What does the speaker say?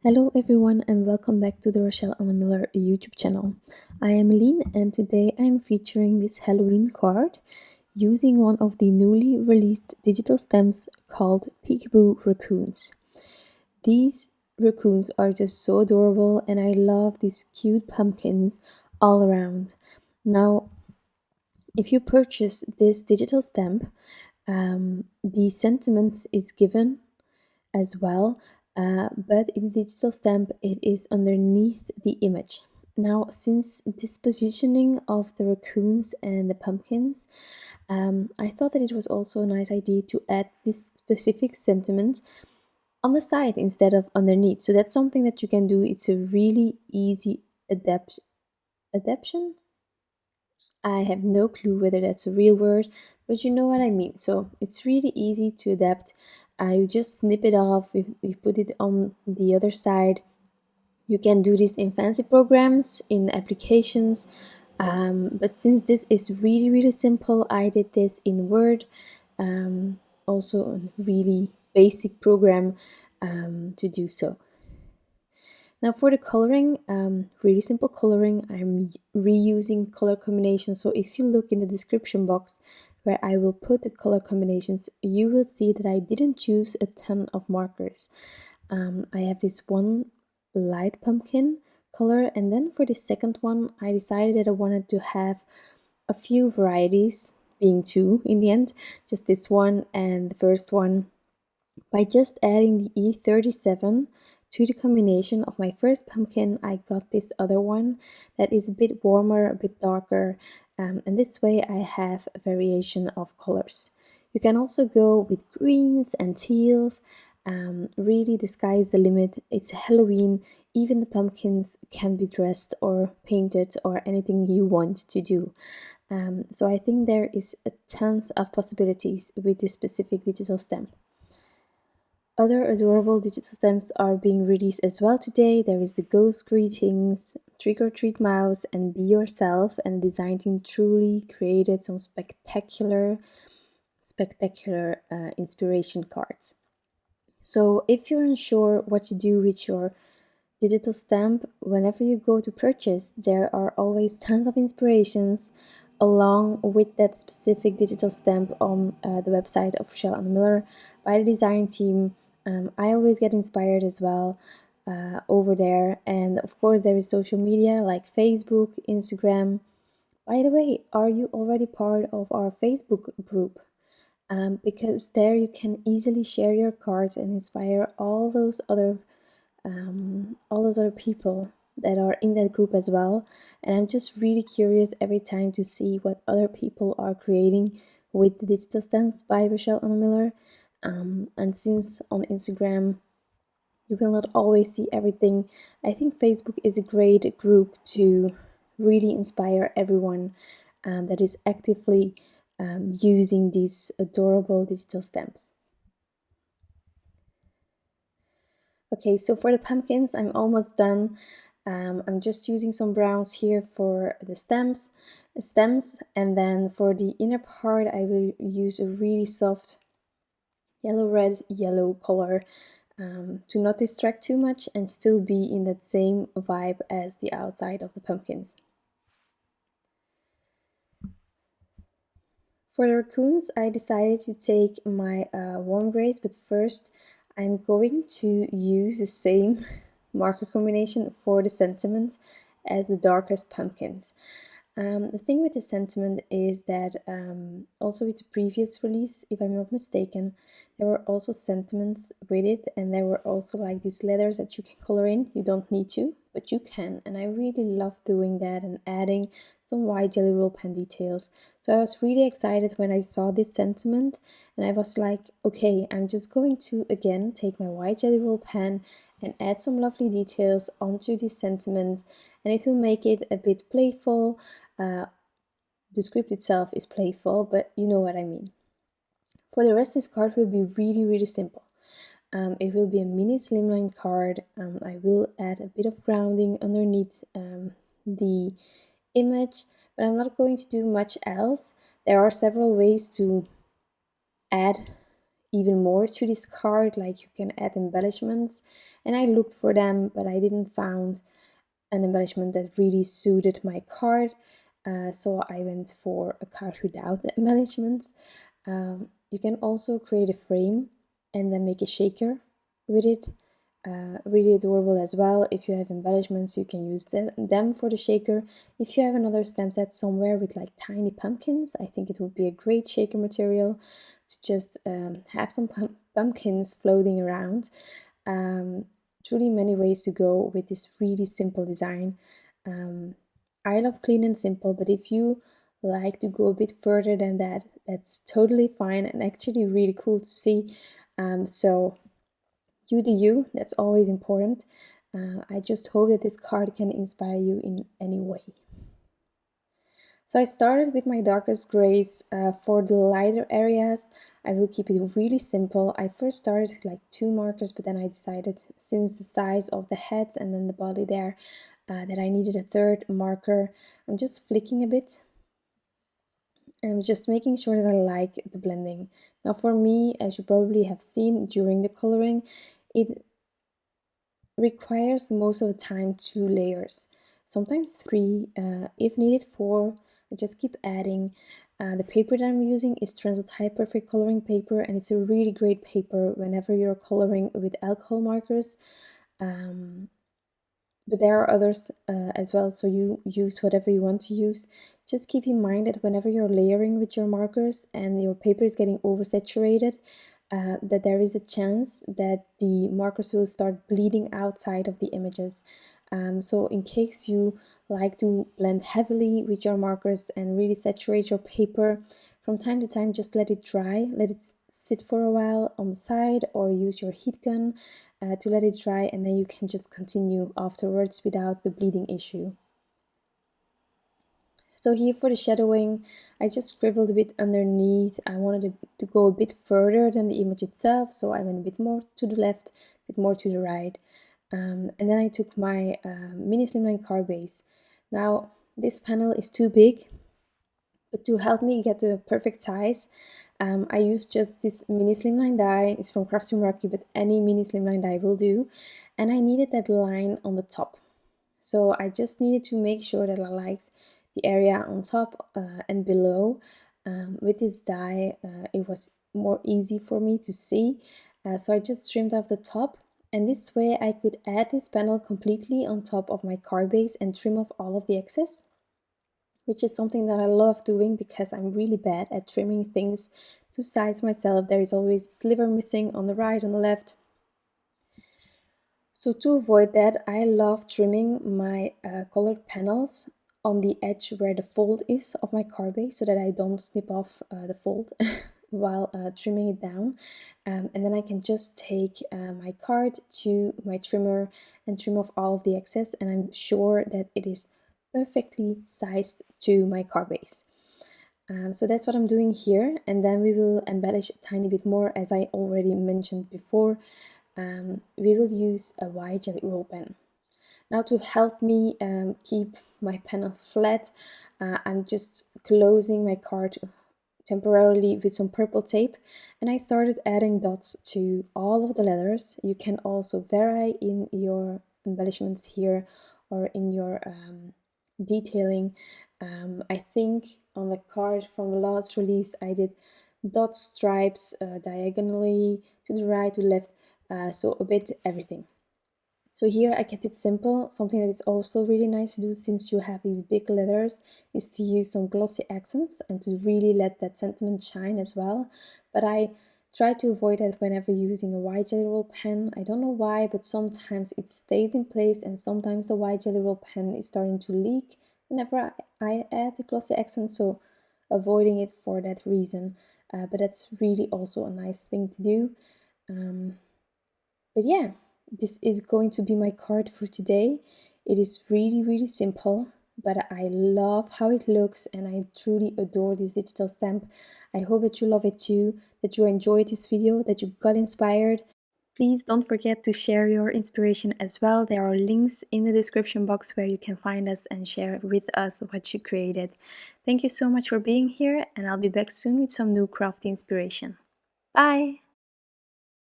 Hello everyone and welcome back to the Rachelle Anne Miller YouTube channel. I am Lien and today I am featuring this Halloween card using one of the newly released digital stamps called Peekaboo Raccoons. These raccoons are just so adorable and I love these cute pumpkins all around. Now, if you purchase this digital stamp, the sentiment is given as well, but in the digital stamp it is underneath the image. Now, since this positioning of the raccoons and the pumpkins, I thought that it was also a nice idea to add this specific sentiment on the side instead of underneath. So that's something that you can do. It's a really easy adaptation. I have no clue whether that's a real word, but you know what I mean. So it's really easy to adapt. You just snip it off, you put it on the other side. You can do this in fancy programs, in applications, but since this is really simple, I did this in Word, also a really basic program to do so. Now for the coloring, really simple coloring. I'm reusing color combinations. So if you look in the description box where I will put the color combinations, you will see that I didn't choose a ton of markers. I have this one light pumpkin color, and then for the second one, I decided that I wanted to have a few varieties, being two in the end, just this one and the first one. By just adding the E37 to the combination of my first pumpkin, I got this other one that is a bit warmer, a bit darker, and this way I have a variation of colors. You can also go with greens and teals. Really, the sky is the limit. It's Halloween. Even the pumpkins can be dressed or painted or anything you want to do. So I think there is a tons of possibilities with this specific digital stamp. Other adorable digital stamps are being released as well today. There is the Ghost Greetings, Trick or Treat Mouse, and Be Yourself. And the design team truly created some spectacular inspiration cards. So if you're unsure what to do with your digital stamp, whenever you go to purchase, there are always tons of inspirations along with that specific digital stamp on the website of Rachelle Anne Miller by the design team. I always get inspired as well over there, and of course there is social media like Facebook, Instagram. By the way, are you already part of our Facebook group? Because there you can easily share your cards and inspire all those other people that are in that group as well. And I'm just really curious every time to see what other people are creating with the digital stamps by Rachelle Anne Miller. And since on Instagram you will not always see everything, I think Facebook is a great group to really inspire everyone that is actively using these adorable digital stamps. Okay, so for the pumpkins, I'm almost done. I'm just using some browns here for the stems, and then for the inner part, I will use a really soft yellow color to not distract too much and still be in that same vibe as the outside of the pumpkins. For the raccoons, I decided to take my warm grays, but first I'm going to use the same marker combination for the sentiment as the darkest pumpkins. The thing with the sentiment is that also with the previous release, if I'm not mistaken, there were also sentiments with it, and there were also like these letters that you can color in. You don't need to, but you can, and I really love doing that and adding some white jelly roll pen details. So I was really excited when I saw this sentiment, and I was like, okay, I'm just going to again take my white jelly roll pen and add some lovely details onto this sentiment, and it will make it a bit playful. The script itself is playful, but you know what I mean. For the rest, this card will be really simple. It will be a mini slimline card. I will add a bit of grounding underneath the image, but I'm not going to do much else. There are several ways to add even more to this card, like you can add embellishments, and I looked for them, but I didn't found an embellishment that really suited my card. So I went for a card without the embellishments. You can also create a frame and then make a shaker with it. Really adorable as well. If you have embellishments, you can use them for the shaker. If you have another stamp set somewhere with like tiny pumpkins, I think it would be a great shaker material to just have some pumpkins floating around. Um, Truly many ways to go with this really simple design. I love clean and simple, but if you like to go a bit further than that, that's totally fine and actually really cool to see. So you do you, that's always important. I just hope that this card can inspire you in any way. So I started with my darkest grays. For the lighter areas, I will keep it really simple. I first started with like 2 markers, but then I decided, since the size of the head and then the body there, that I needed a third marker. I'm just flicking a bit. And I'm just making sure that I like the blending. Now for me, as you probably have seen during the coloring, it requires most of the time 2 layers, sometimes 3, if needed 4. I just keep adding. The paper that I'm using is Translucite Perfect Coloring Paper, and it's a really great paper whenever you're coloring with alcohol markers. But there are others as well, so you use whatever you want to use. Just keep in mind that whenever you're layering with your markers and your paper is getting oversaturated, that there is a chance that the markers will start bleeding outside of the images. So in case you like to blend heavily with your markers and really saturate your paper, from time to time just let it dry, let it sit for a while on the side, or use your heat gun to let it dry, and then you can just continue afterwards without the bleeding issue. So here for the shadowing, I just scribbled a bit underneath. I wanted to go a bit further than the image itself, so I went a bit more to the left, a bit more to the right. And then I took my mini slimline card base. Now this panel is too big, but to help me get the perfect size, I used just this mini slimline die. It's from Crafting Rocky, but any mini slimline die will do. And I needed that line on the top. So I just needed to make sure that I liked the area on top and below. With this die, it was more easy for me to see. So I just trimmed off the top, and this way I could add this panel completely on top of my card base and trim off all of the excess, which is something that I love doing because I'm really bad at trimming things to size myself. There is always a sliver missing on the right, on the left. So to avoid that, I love trimming my colored panels on the edge where the fold is of my card base, so that I don't snip off the fold while trimming it down. And then I can just take my card to my trimmer and trim off all of the excess, and I'm sure that it is perfectly sized to my card base. So that's what I'm doing here, and then we will embellish a tiny bit more, as I already mentioned before. We will use a white jelly roll pen. Now to help me keep my pen flat, I'm just closing my card temporarily with some purple tape, and I started adding dots to all of the letters. You can also vary in your embellishments here or in your detailing. I think on the card from the last release I did dot stripes diagonally to the right, to the left, so a bit everything. So here I kept it simple. Something that is also really nice to do, since you have these big letters, is to use some glossy accents and to really let that sentiment shine as well. But I try to avoid that whenever using a white jelly roll pen. I don't know why, but sometimes it stays in place, and sometimes the white jelly roll pen is starting to leak whenever I add the glossy accent, so avoiding it for that reason. But that's really also a nice thing to do. But yeah, this is going to be my card for today. It is really simple, but I love how it looks, and I truly adore this digital stamp. I hope that you love it too, that you enjoyed this video, that you got inspired. Please don't forget to share your inspiration as well. There are links in the description box where you can find us and share with us what you created. Thank you so much for being here, and I'll be back soon with some new crafty inspiration. Bye!